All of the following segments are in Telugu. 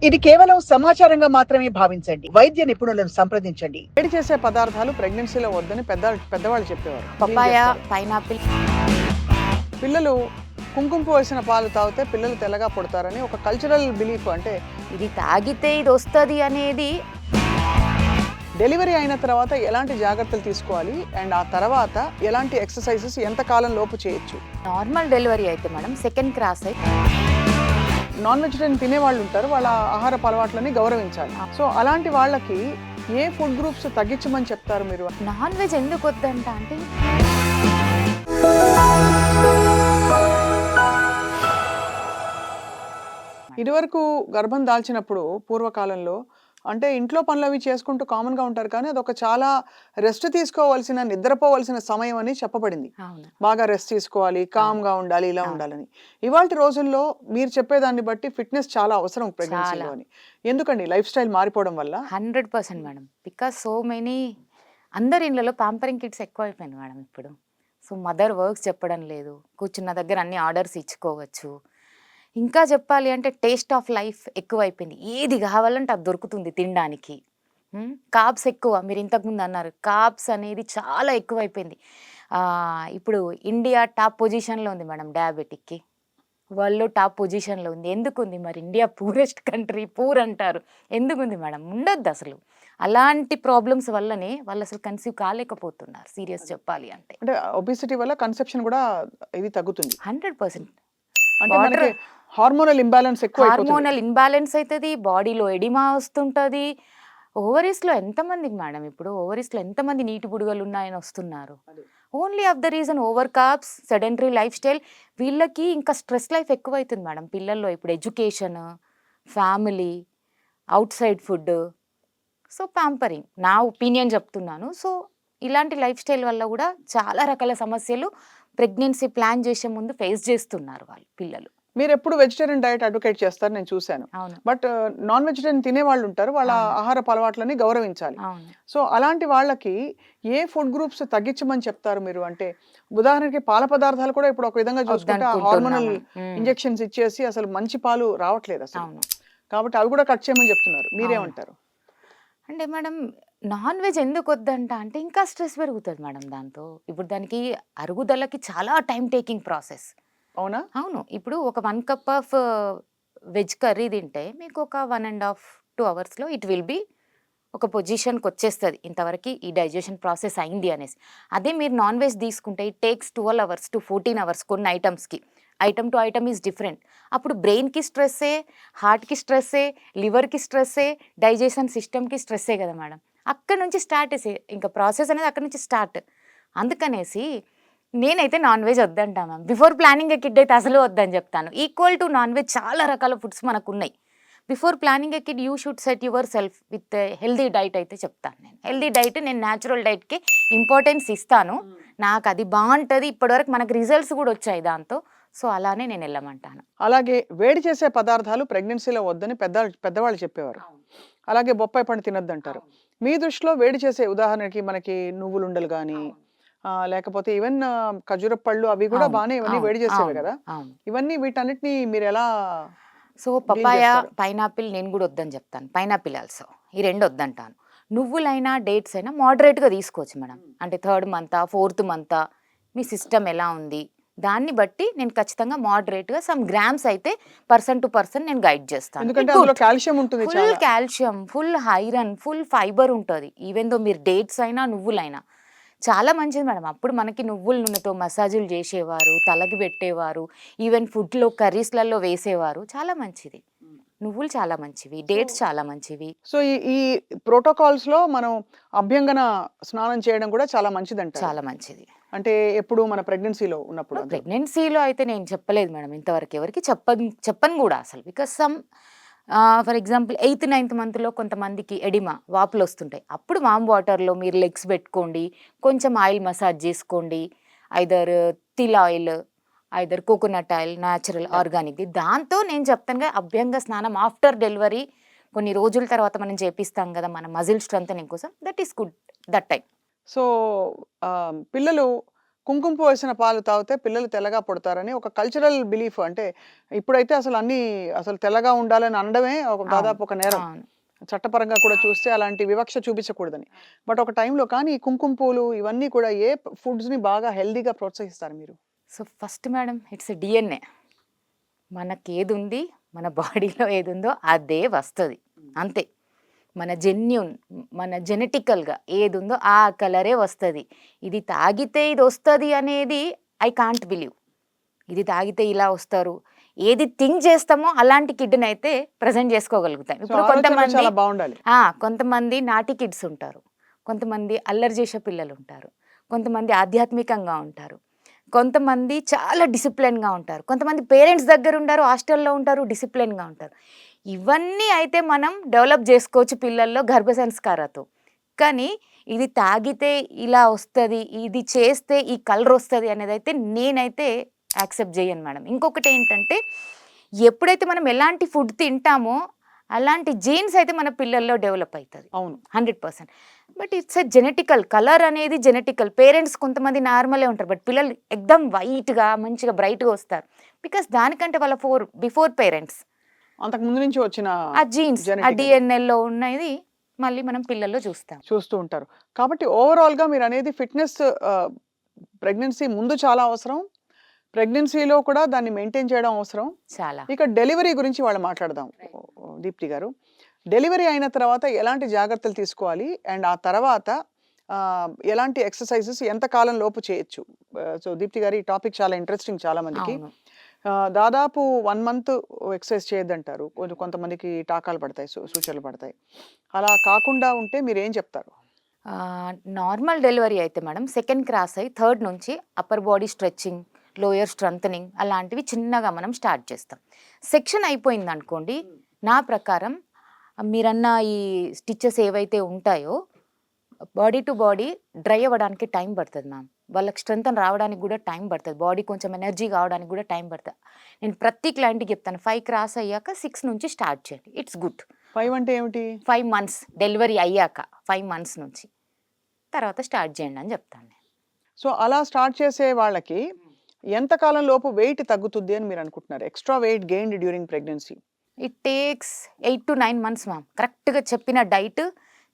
ఇది కేవలం సమాచారంగా మాత్రమే భావించండి. వైద్య నిపుణులను సంప్రదించండి. వేడి చేసే పదార్థాలు ప్రెగ్నెన్సీలో వద్దని పెద్దవాళ్ళు చెప్పేవారు. Papaya, pineapple. పిల్లలు కుంకుమ పోసిన పాలు తాగితే పిల్లలు తెల్లగా పుడతారని ఒక కల్చరల్ బిలీఫ్. అంటే ఇది తాగితే ఇది వస్తుంది అనేది. డెలివరీ అయిన తర్వాత ఎలాంటి జాగ్రత్తలు తీసుకోవాలి అండ్ ఆ తర్వాత ఎలాంటి ఎక్సర్సైజెస్ ఎంత కాలం లోపు చేయొచ్చు? నార్మల్ డెలివరీ అయితే మేడం సెకండ్ క్రాస్ అయితే నాన్ వెజిటేరియన్ తినే వాళ్ళు ఉంటారు, వాళ్ళ ఆహారపు అలవాట్లని గౌరవించాలి. సో అలాంటి వాళ్ళకి ఏ ఫుడ్ గ్రూప్స్ తగ్గించమని చెప్తారు మీరు? నాన్ వెజ్ ఎందుకు వద్దంట అంటే ఇదివరకు గర్భం దాల్చినప్పుడు పూర్వకాలంలో అంటే ఇంట్లో పనులు అవి చేసుకుంటూ కామన్గా ఉంటారు, కానీ అదొక చాలా రెస్ట్ తీసుకోవాల్సిన, నిద్రపోవాల్సిన సమయం అని చెప్పబడింది. అవును. బాగా రెస్ట్ తీసుకోవాలి, కామ్గా ఉండాలి, ఇలా ఉండాలని. ఇవాళ రోజుల్లో మీరు చెప్పేదాన్ని బట్టి ఫిట్నెస్ చాలా అవసరం ప్రెగ్నెన్సీలో అని. ఎందుకండి? లైఫ్ స్టైల్ మారిపోవడం వల్ల? 100% మేడం. బికాస్ సో మెనీ అందరి ఇళ్ళలో ప్యాంపరింగ్ కిట్స్ ఎక్కువ అయిపోయింది మేడం ఇప్పుడు. సో మదర్ వర్క్స్ చెప్పడం లేదు, కూర్చున్న దగ్గర అన్ని ఆర్డర్స్ ఇచ్చుకోవచ్చు. ఇంకా చెప్పాలి అంటే టేస్ట్ ఆఫ్ లైఫ్ ఎక్కువైపోయింది. ఏది కావాలంటే అది దొరుకుతుంది తినడానికి. కార్బ్స్ ఎక్కువ, మీరు ఇంతకుముందు అన్నారు, కార్బ్స్ అనేది చాలా ఎక్కువైపోయింది. ఇప్పుడు ఇండియా టాప్ పొజిషన్లో ఉంది మేడం డయాబెటిక్కి. వరల్డ్లో టాప్ పొజిషన్లో ఉంది. ఎందుకుంది మరి? ఇండియా పూరెస్ట్ కంట్రీ, పూర్ అంటారు. ఎందుకుంది మేడం? ఉండొద్దు అసలు. అలాంటి ప్రాబ్లమ్స్ వల్లనే వాళ్ళు అసలు కన్సీవ్ కాలేకపోతున్నారు సీరియస్ చెప్పాలి అంటే. అంటే ఒబిసిటీ వల్ల కన్సెప్షన్ కూడా ఇది తగ్గుతుంది. 100%. అంటే మనకి హార్మోనల్ ఇంబ్యాలెన్స్ ఎక్కువ అయిపోతుంది. హార్మోనల్ ఇంబ్యాలెన్స్ అవుతుంది, బాడీలో ఎడిమా వస్తుంటుంది. ఓవరీస్లో ఎంతమందికి మేడం ఇప్పుడు ఓవరీస్లో ఎంతమంది నీటి బుడగలు ఉన్నాయని వస్తున్నారు? Only of the reason over carbs, sedentary life style. వీళ్ళకి ఇంకా స్ట్రెస్ లైఫ్ ఎక్కువ అవుతుంది మేడం పిల్లల్లో. ఇప్పుడు education, family, out side food, so pampering. నా ఒపీనియన్ చెప్తున్నాను. సో ఇలాంటి లైఫ్ స్టైల్ వల్ల కూడా చాలా రకాల సమస్యలు ప్రెగ్నెన్సీ ప్లాన్ చేసే ముందు ఫేస్ చేస్తున్నారు వాళ్ళు పిల్లలు. మీరు ఎప్పుడు వెజిటేరియన్ డైట్ అడ్వకేట్ చేస్తారు, నేను చూశాను. అవును. బట్ నాన్ వెజిటేరియన్ తినే వాళ్ళు ఉంటారు, వాళ్ళ ఆహారపు అలవాట్లని గౌరవించాలి. అవును. సో అలాంటి వాళ్ళకి ఏ ఫుడ్ గ్రూప్స్ తగ్గించమని చెప్తారు మీరు? అంటే ఉదాహరణకి పాల పదార్థాలు కూడా ఇప్పుడు ఒక విధంగా చూసుకుంటే హార్మోనల్ ఇంజెక్షన్స్ ఇచ్చేసి అసలు మంచి పాలు రావట్లేదు అసలు. అవును. కాబట్టి అవి కూడా కట్ చేయమని చెప్తున్నారు. మీరేమంటారు? అంటే మేడం నాన్ వెజ్ ఎందుకు వద్దంట అంటే ఇంకా స్ట్రెస్ పెరుగుతుంది మేడం దాంతో. ఇప్పుడు దానికి అరుగుదలకి చాలా టైం టేకింగ్ ప్రాసెస్. అవునా? అవును. ఇప్పుడు ఒక 1 కప్ ఆఫ్ వెజ్ కర్రీ తింటే మీకు ఒక 1.5-2 అవర్స్లో ఇట్ విల్ బీ ఒక పొజిషన్కి వచ్చేస్తుంది, ఇంతవరకు ఈ డైజెషన్ ప్రాసెస్ అయింది అనేసి. అదే మీరు నాన్ వెజ్ తీసుకుంటే it takes 12 hours to 14 hours కొన్ని ఐటమ్స్కి. Item to item is different. అప్పుడు బ్రెయిన్కి స్ట్రెస్సే, హార్ట్కి స్ట్రెస్సే, లివర్కి స్ట్రెస్సే, డైజెషన్ సిస్టమ్కి స్ట్రెస్సే కదా మేడం. అక్కడ నుంచి స్టార్ట్ ఇంకా ప్రాసెస్ అనేది అక్కడ నుంచి స్టార్ట్. అందుకనేసి నేనైతే నాన్ వెజ్ వద్దంటా ma'am. Before planning a kid అయితే అసలు వద్దని చెప్తాను. ఈక్వల్ టు నాన్ వెజ్ చాలా రకాల ఫుడ్స్ మనకు ఉన్నాయి. Before planning a kid you should set your self with healthy diet అయితే చెప్తాను నేను. హెల్దీ డైట్, నేను న్యాచురల్ డైట్కి ఇంపార్టెన్స్ ఇస్తాను. నాకు అది బాగుంటుంది. ఇప్పటివరకు మనకు రిజల్ట్స్ కూడా వచ్చాయి దాంతో. సో అలానే నేను వెళ్ళమంటాను. అలాగే వేడి చేసే పదార్థాలు ప్రెగ్నెన్సీలో వద్దని పెద్దవాళ్ళు చెప్పేవారు. అలాగే బొప్పాయి పండు తినొద్దంటారు. మీ దృష్టిలో వేడి చేసే, ఉదాహరణకి మనకి నువ్వులుండలు కానీ లేకపోతే ఈవెన్ ఖర్జూర పళ్ళు అవి కూడా బాగానే ఇవన్నీ వేడి చేసేవి కదా. ఇవన్నీ వీటన్నిటిని మీరు ఎలా? సో పపాయ, పైనాపిల్ నేను కూడా వద్దని చెప్తాను. పైనాపిల్ ఆల్సో, ఈ 2 వద్దంటాను. నువ్వులైనా డేట్స్ అయినా మోడరేట్గా తీసుకోవచ్చు మేడం. అంటే 3rd మంతా 4th మంతా మీ సిస్టమ్ ఎలా ఉంది దాన్ని బట్టి నేను ఖచ్చితంగా మోడరేట్గా సమ్ గ్రామ్స్ అయితే పర్సన్ టు పర్సన్ నేను గైడ్ చేస్తాను. ఎందుకంటే అందులో కాల్షియం ఉంటుంది, full calcium, full iron, full fibre ఉంటుంది. ఈవెన్ దో మీరు డేట్స్ అయినా నువ్వులైనా చాలా మంచిది మేడం. అప్పుడు మనకి నువ్వుల నూనెతో మసాజులు చేసేవారు, తలకి పెట్టేవారు, ఈవెన్ ఫుడ్లో కర్రీస్లలో వేసేవారు. చాలా మంచిది. నువ్వులు చాలా మంచివి, డేట్స్ చాలా మంచివి. సో ఈ ప్రోటోకాల్స్ లో మనం అభ్యంగన స్నానం చేయడం కూడా చాలా మంచిదంట. చాలా మంచిది. అంటే ఎప్పుడు మన ప్రెగ్నెన్సీలో ఉన్నప్పుడు? ప్రెగ్నెన్సీలో అయితే నేను చెప్పలేదు మేడం ఇంతవరకు, ఎవరికి చెప్పను కూడా అసలు. Because some for example 8th 9th మంత్లో కొంతమందికి ఎడిమా, వాపులు వస్తుంటాయి. అప్పుడు వామ్ వాటర్లో మీరు లెగ్స్ పెట్టుకోండి, కొంచెం ఆయిల్ మసాజ్ చేసుకోండి. Either til oil, either coconut oil, natural organic. దాంతో నేను చెప్తాను అభ్యంగ స్నానం ఆఫ్టర్ డెలివరీ కొన్ని రోజుల తర్వాత మనం చేపిస్తాం కదా మన మజిల్ స్ట్రెంథనింగ్ కోసం. That is good that time. So పిల్లలు కుంకుమ పువ్వు వేసిన పాలు తాగితే పిల్లలు తెల్లగా పుడతారని ఒక కల్చరల్ బిలీఫ్. అంటే ఇప్పుడైతే అసలు తెల్లగా ఉండాలని అనడమే దాదాపు ఒక నేరం. అవును. చట్టపరంగా కూడా చూస్తే అలాంటి వివక్ష చూపించకూడదని. బట్ ఒక టైంలో కానీ ఈ కుంకుమ పువ్వులు ఇవన్నీ కూడా ఏ ఫుడ్స్‌ని బాగా హెల్తీగా ప్రోత్సహిస్తారు మీరు? So first madam it's DNA. మనకేదుంది, మన బాడీలో ఏదుందో అదే వస్తది. అంతే. మన జెనెటికల్‌గా ఏదుందో ఆ కలరే వస్తది. ఇది తాగితే ఇదొస్తది అనేది ఐ కాంట్ బిలీవ్. ఇది తాగితే ఇలా వస్తారు. ఏది థింక్ చేస్తామో అలాంటి కిడ్‌నైతే ప్రెజెంట్ చేసుకోగలుగుతాం. సో ఇప్పుడు ఆలోచనలు చాలా బావుండాలి. కొంతమంది నాటి కిడ్స్ ఉంటారు. కొంతమంది అల్లరి చేసే పిల్లలుంటారు. కొంతమంది ఆధ్యాత్మికంగా ఉంటారు. కొంతమంది చాలా డిసిప్లిన్‌గా ఉంటారు. కొంతమంది పేరెంట్స్ దగ్గర ఉండరు, హాస్టల్‌లో ఉంటారు, డిసిప్లిన్‌గా ఉంటారు. ఇవన్నీ అయితే మనం డెవలప్ చేసుకోవచ్చు పిల్లల్లో గర్భ సంస్కారతో. కానీ ఇది తాగితే ఇలా వస్తది, ఇది చేస్తే ఈ కలర్ వస్తది అనేదైతే నేనైతే యాక్సెప్ట్ చేయను మేడం. ఇంకొకటి ఏంటంటే ఎప్పుడైతే మనం ఎలాంటి ఫుడ్ తింటామో అలాంటి జీన్స్ అయితే మన పిల్లల్లో డెవలప్ అవుతుంది అవును. 100%. But it's a genetical. Colour అనేది జెనెటికల్. పేరెంట్స్ కొంతమంది నార్మలే ఉంటారు, బట్ పిల్లలు ఎక్దమ్ వైట్గా మంచిగా బ్రైట్గా వస్తారు. బికాస్ దానికంటే వాళ్ళ బిఫోర్ పేరెంట్స్ అంతకు ముందు నుంచి వచ్చిన ఆ జీన్స్ ఆ genetic అది. డిఎన్ఏలో ఉన్నది మళ్ళీ మనం పిల్లల్లో చూస్తాం. చూస్తూ ఉంటారు. కాబట్టి ఓవరాల్‌గా మీరనేది ఫిట్‌నెస్ ప్రెగ్నెన్సీ ముందు చాలా అవసరం. ప్రెగ్నెన్సీలో కూడా దాన్ని మెయింటైన్ చేయడం అవసరం. చాలా ఇక డెలివరీ గురించి మాట్లాడదాం దీప్తి గారు. డెలివరీ అయిన తర్వాత ఎలాంటి జాగ్రత్తలు తీసుకోవాలి? అండ్ ఆ తర్వాత ఎలాంటి ఎక్సర్‌సైజెస్ ఎంత కాలం లోపు చేయొచ్చు? సో దీప్తి గారు, ఈ టాపిక్ చాలా ఇంట్రెస్టింగ్ చాలా మందికి. అవును. దాదాపు 1 మంత్ ఎక్సర్‌సైజ్ చేయొద్దంటారు. కొంతమందికి టాకాలు పడతాయి, సూచనలు పడతాయి. అలా కాకుండా ఉంటే మీరేం చెప్తారు? నార్మల్ డెలివరీ అయితే మేడం సెకండ్ క్రాస్ అయ్యి థర్డ్ నుంచి upper body stretching, lower strengthening అలాంటివి చిన్నగా మనం స్టార్ట్ చేస్తాం. సెక్షన్ అయిపోయింది అనుకోండి, నా ప్రకారం మీరన్న ఈ స్టిచెస్ ఏవైతే ఉంటాయో బాడీ టు బాడీ డ్రై అవ్వడానికి టైం పడుతుంది మ్యామ్. వాళ్ళకి స్ట్రెంత్ రావడానికి కూడా టైం పడుతుంది. బాడీ కొంచెం ఎనర్జీ కావడానికి కూడా టైం పడుతుంది. నేను ప్రతి క్లయింట్కి చెప్తాను 5 క్రాస్ అయ్యాక 6 నుంచి స్టార్ట్ చేయండి. It's good. 5 అంటే ఏమిటి? 5 మంత్స్ డెలివరీ అయ్యాక 5 మంత్స్ నుంచి తర్వాత స్టార్ట్ చేయండి అని చెప్తాను నేను. సో అలా స్టార్ట్ చేసే వాళ్ళకి ఎంత కాలం లోపు వెయిట్ తగ్గుతుంది అని మీరు అనుకుంటున్నారు? Extra wait gained during pregnancy. It takes 8 to 9 months ma'am. కరెక్ట్గా చెప్పిన డైట్,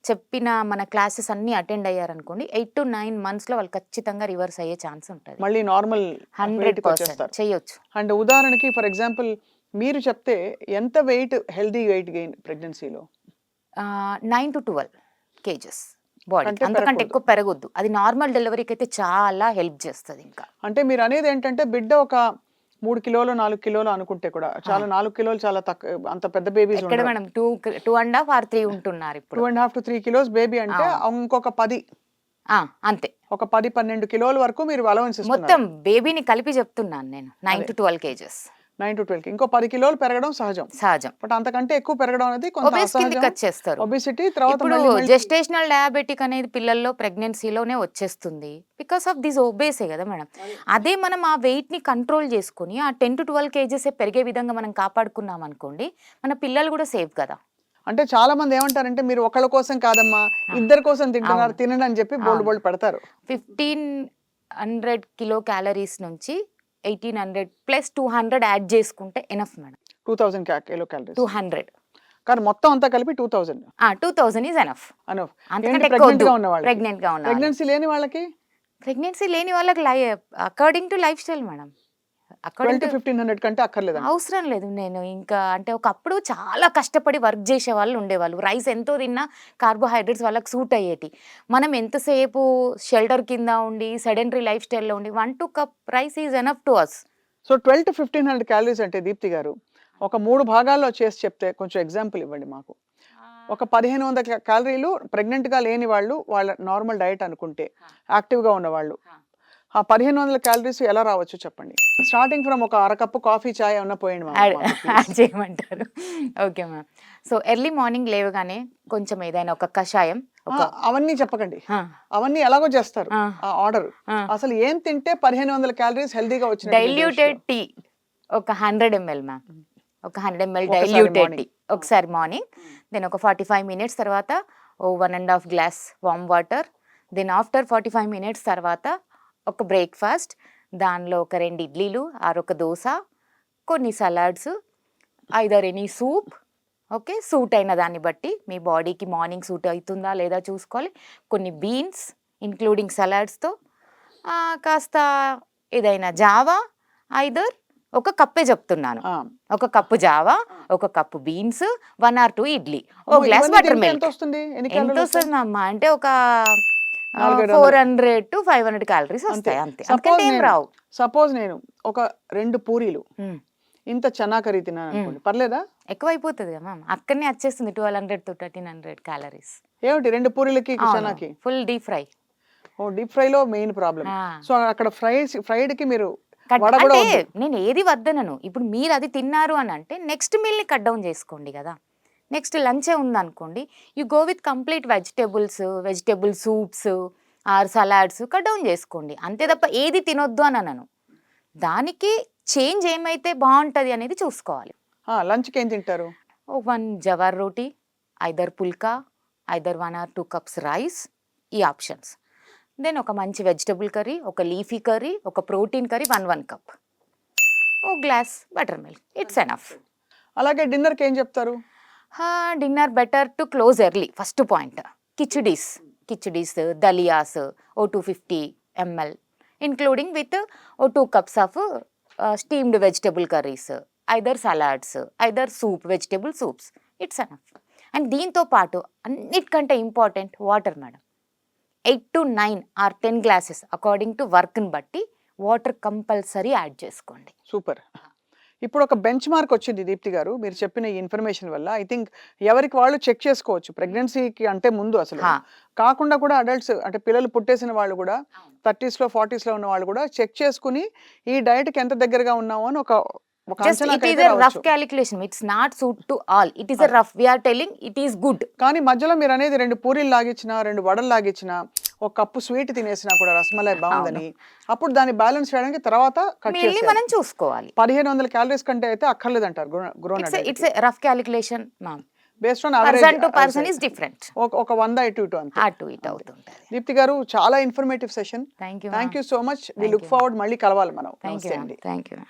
చెప్పిన మన క్లాసెస్ అన్నీ అటెండ్ అయ్యారనుకోండి 8 to 9 మంత్స్లో వాళ్ళు ఖచ్చితంగా రివర్స్ అయ్యే ఛాన్స్ ఉంటుంది. మళ్ళీ నార్మల్ 100% చేయొచ్చు. అండ్ ఉదాహరణకి ఫర్ ఎగ్జాంపుల్ మీరు చెప్తే ఎంత వెయిట్ హెల్దీ వెయిట్ గెయిన్ ప్రెగ్నెన్సీలో? 9 to 12 kgs బాడీ. అంటే అంతకంటే పెరగకూడదు. ఎక్కువ పెరగొద్దు. అది నార్మల్ డెలివరీకి అయితే చాలా హెల్ప్ చేస్తుంది. ఇంకా అంటే మీరు అనేది ఏంటంటే బిడ్డ ఒక 3 కిలోలు 4 కిలోలు అనుకుంటే కూడా చాలా 4 కిలోలు చాలా తక్కువ. అంత పెద్ద బేబీస్ ఎక్కడ మేడం 2.5 or 3 ఉంటున్నారు ఇప్పుడు. 2.5 to 3 kilos బేబీ అంటే ఇంకొక 10 అంతే. ఒక 10-12 కిలోల వరకు మీరు అలవెన్స్ ఇస్తున్నారు. మొత్తం బేబీని కలిపి చెప్తున్నాను నేను. 9 to 12 kgs. 9 to 12 ఇంకో 10 కిలోలు పెరగడం సహజం. బట్ అంతకంటే ఎక్కువ పెరగడం అనేది కొంత ఒబేస్ కిందకి అసహజం. వచ్చేస్తారు. ఒబిసిటీ తర్వాత ఇప్పుడు మళ్ళీ జెస్టేషనల్ డయాబెటిక్ అనేది పిల్లల్లో ప్రెగ్నెన్సీలోనే వచ్చేస్తుంది. బికాస్ ఆఫ్ దిస్ ఒబేసే కదా మేడం. అదే మనం ఆ వెయిట్ ని కంట్రోల్ చేసుకుని ఆ 10 to 12 kgs పెరిగే విధంగా మనం కాపాడుకున్నాం అనుకోండి, మన పిల్లలు కూడా సేఫ్ కదా. అంటే చాలా మంది ఏమంటారంటే మీరు ఒకళ్ళ కోసం కాదమ్మా, ఇద్దరి కోసం తింటున్నారు, తినండి అని చెప్పి బోల్డ్ పెడతారు. 1500 కిలో క్యాలరీస్ నుంచి 1800 ప్లస్ 200 యాడ్ చేసుకుంటే ఎనఫ్ మేడం. 2000 కిలో క్యాలరీస్ 200 కానీ మొత్తం అంతా కలిపి 2000 2000 ఈజ్ ఎనఫ్. అనఫ్. అంతకంటే ప్రెగ్నెంట్ గా ఉన్న వాళ్ళకి. ప్రెగ్నెంట్ గా ఉన్న ప్రెగ్నెన్సీ లేని వాళ్ళకి ప్రెగ్నెన్సీ లేని వాళ్ళకి according to life style madam. 12 to 1500 కంటే అక్కర్లేదు. అవసరం లేదు. నేను ఇంకా అంటే ఒకప్పుడు చాలా కష్టపడి వర్క్ చేసే వాళ్ళు ఉండేవాళ్ళు. రైస్ ఎంతో తిన్నా కార్బోహైడ్రేట్స్ వాళ్ళకి సూట్ అయ్యేటి. మనం ఎంతసేపు షెల్టర్ కింద ఉండి సెడెంటరీ లైఫ్ స్టైల్లో ఉండి 1-2 cup rice is enough to us. So 12 to 1500 calories అంటే దీప్తి గారు ఒక 3 భాగాల్లో చేసి చెప్తే కొంచెం ఎగ్జాంపుల్ ఇవ్వండి మాకు. ఒక 1500 క్యాలరీలు ప్రెగ్నెంట్ గా లేని వాళ్ళు, వాళ్ళ నార్మల్ డైట్ అనుకుంటే యాక్టివ్ గా ఉన్నవాళ్ళు, ఆ 1500 క్యాలరీస్ ఎలా రావచ్చు చెప్పండి. స్టార్టింగ్ ఫ్రమ్ ఒక అరకప్పు కాఫీ చాయ్ ఏమన్నా పోయండి యాడ్ చేయమంటారు. Okay ma'am. So early morning లేవగానే కొంచెం ఏదైనా ఒక కషాయం. అవన్నీ చెప్పకండి, అవన్నీ ఎలాగో చేస్తారు ఆ ఆర్డర్. అసలు ఏం తింటే 1500 క్యాలరీస్ హెల్దీగా వచ్చిన డైల్యూటెడ్ టీ ఒక 100 ml మ్యామ్. ఒక 100 ml డైల్యూటెడ్ టీ ఒకసారి మార్నింగ్. దెన్ ఒక 45 minutes తర్వాత 1.5 glass warm water. Then after 45 minutes తర్వాత ఒక బ్రేక్ఫాస్ట్, దానిలో ఒక 2 ఇడ్లీలు ఆర్ ఒక దోస, కొన్ని salads, either any soup. Okay, suit అయిన దాన్ని బట్టి మీ బాడీకి మార్నింగ్ సూట్ అవుతుందా లేదా చూసుకోవాలి. కొన్ని బీన్స్ ఇంక్లూడింగ్ సలాడ్స్తో, కాస్త ఏదైనా జావా, ఐదర్ ఒక కప్పే చెప్తున్నాను, ఒక కప్పు జావా, ఒక కప్పు బీన్స్, 1 or 2 ఇడ్లీ, ఒక గ్లాస్ వాటర్ మిల్క్. ఎంత వస్తుంది అమ్మా అంటే ఒక 400 to 500 క్యాలరీస్ వస్తాయి అంతే, అంతకంటే ఏం రావు. సపోజ్ నేను ఒక 2 పూరీలు ఇంత చనా కర్రీ తిన్నాను అనుకోండి, పర్లేదా? ఎక్కువ అయిపోతుంది కదా మ్యామ్, అక్కడనే వచ్చేస్తుంది 1200 to 1300 క్యాలరీస్. ఏమిటి 2 పూరీలకి చనాకి? Full deep fry. Oh, deep fry లో మెయిన్ ప్రాబ్లం. సో అక్కడ ఫ్రైడ్ కి మీరు అంటే నేను ఏది వద్దనను. ఇప్పుడు మీరు అది తిన్నారు అని అంటే నెక్స్ట్ మీల్ ని కట్ డౌన్ చేసుకోండి కదా. నెక్స్ట్ లంచే ఉందనుకోండి, you go with complete vegetable soups or salads cut down చేసుకోండి అంతే తప్ప ఏది తినొద్దు అని అనను. దానికి చేంజ్ ఏమైతే బాగుంటది అనేది చూసుకోవాలి. లంచ్కి ఏం తింటారు? 1 jowar roti, either pulka, either 1 or 2 cups rice, ఈ ఆప్షన్స్. దెన్ ఒక మంచి వెజిటబుల్ కర్రీ, ఒక లీఫీ కర్రీ, ఒక ప్రోటీన్ కర్రీ, 1 cup, ఓ glass buttermilk, it's enough. అలాగే డిన్నర్కి ఏం చెప్తారు? Dinner better to close early. First point khichdis, dalias, ఓ 250 ml, ఇంక్లూడింగ్ విత్ ఓ 2 cups of steamed vegetable curries, either salads, either soup, vegetable soups, it's enough. And దీంతో పాటు అన్నిటికంటే important water madam. 8 to 9 or 10 glasses according to వర్క్ని బట్టి వాటర్ కంపల్సరీ యాడ్ చేసుకోండి. సూపర్. ఇప్పుడు ఒక బెంచ్ మార్క్ వచ్చింది దీప్తి గారు, మీరు చెప్పిన ఈ ఇన్ఫర్మేషన్ వల్ల. ఐ థింక్ ఎవరికి వాళ్ళు చెక్ చేసుకోవచ్చు ప్రెగ్నెన్సీకి అంటే ముందు, అసలు కాకుండా కూడా అడల్ట్స్ అంటే పిల్లలు పుట్టేసిన వాళ్ళు కూడా 30s లో 40s లో ఉన్న వాళ్ళు కూడా చెక్ చేసుకుని ఈ డైట్కి ఎంత దగ్గరగా ఉన్నామో అని ఒక it is a rough calculation, it's not suit to all, it is a rough, we are telling it is good. కానీ మధ్యలో మీరు అనేది 2 పూరీలు లాగిచ్చినా 2 వడలు లాగిచ్చినా ఒక కప్పు స్వీట్ తినేసినా కూడా రసమలై బాగుందని, అప్పుడు దాన్ని బ్యాలెన్స్ చేయడానికి తర్వాత కట్ చేసి మనం చూసుకోవాలి. 1500 క్యాలరీస్ కంటే అయితే అక్కర్లేదంటారు grown adult. It's a rough calculation ma'am, based on average. Person to person is different, ఒక 100 ఇటు అంతే, అటు ఇటు అవుతుంటది. దీప్తి గారు చాలా informative session. Thank you so much. We look forward, మళ్ళీ కలవాలి మనం. Thank you.